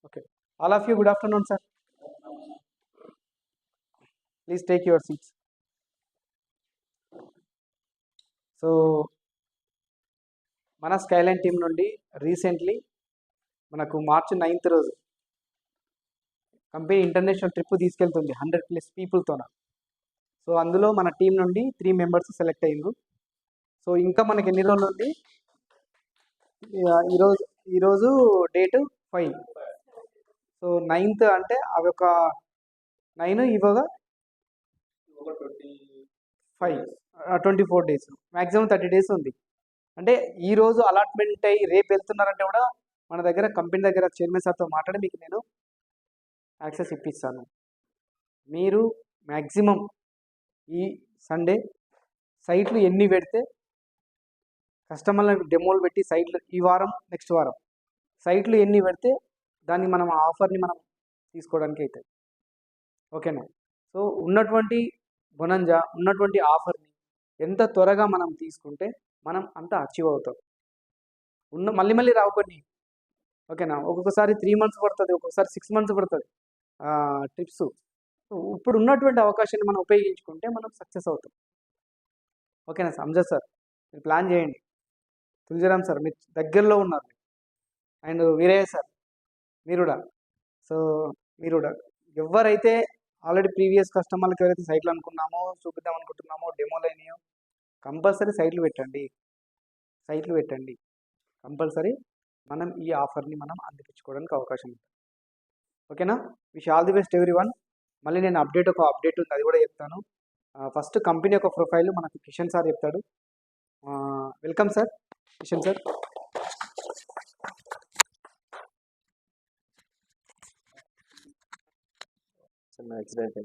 Okay. All of you, good afternoon, sir. Please take your seats. So మన Skyline team నుండి recently మనకు మార్చి 9th రోజు company international trip తీసుకెళ్తుంది 100+ పీపుల్తోన. So అందులో మన టీం నుండి 3 మెంబర్స్ సెలెక్ట్ అయ్యిండ్రు. సో ఇంకా మనకి ఎన్ని రోజులు ఉంది? ఈరోజు డేటు 5. సో 9th అంటే అవి ఒక 9 ఇవ్వగా 5 24 డేస్, మ్యాక్సిమం 30 డేస్ ఉంది. అంటే ఈరోజు అలాట్మెంట్ అయ్యి రేపు వెళ్తున్నారంటే కూడా మన దగ్గర కంపెనీ దగ్గర చైర్మన్ సార్తో మాట్లాడి మీకు నేను యాక్సెస్ ఇప్పిస్తాను. మీరు మ్యాక్సిమం ఈ సండే సైట్లు ఎన్ని పెడితే కస్టమర్లకు డెమోలు పెట్టి సైట్లు ఈ వారం నెక్స్ట్ వారం సైట్లు ఎన్ని పెడితే దాన్ని మనం ఆఫర్ని మనం తీసుకోవడానికి అవుతుంది. ఓకేనా? సో ఉన్నటువంటి బొనంజా ఉన్నటువంటి ఆఫర్ని ఎంత త్వరగా మనం తీసుకుంటే మనం అంత అచీవ్ అవుతాం. మళ్ళీ రావు కొన్ని. ఓకేనా? ఒక్కొక్కసారి 3 months పడుతుంది, ఒక్కొక్కసారి 6 months పడుతుంది ట్రిప్స్. ఇప్పుడు ఉన్నటువంటి అవకాశాన్ని మనం ఉపయోగించుకుంటే మనం సక్సెస్ అవుతాం. ఓకేనా? అంజద్ సార్ మీరు ప్లాన్ చేయండి. తులజరామ్ సార్ మీరు దగ్గరలో ఉన్నారు, అండ్ వీరయ్య సార్ మీరు కూడా. సో మీరు కూడా ఎవరైతే ఆల్రెడీ ప్రీవియస్ కస్టమర్లకు ఎవరైతే సైట్లు అనుకున్నామో చూపిద్దాం అనుకుంటున్నామో డెమోలు అయినాయో కంపల్సరీ సైట్లు పెట్టండి. కంపల్సరీ మనం ఈ ఆఫర్ని మనం అందిపించుకోవడానికి అవకాశం ఉంటుంది. ఓకేనా? Wish all the best everyone. మళ్ళీ నేను ఒక అప్డేట్ ఉంది, అది కూడా చెప్తాను. ఫస్ట్ కంపెనీ యొక్క ప్రొఫైల్ మనకు కిషన్ సార్ చెప్తాడు. Welcome sir, Kishan sir. Accident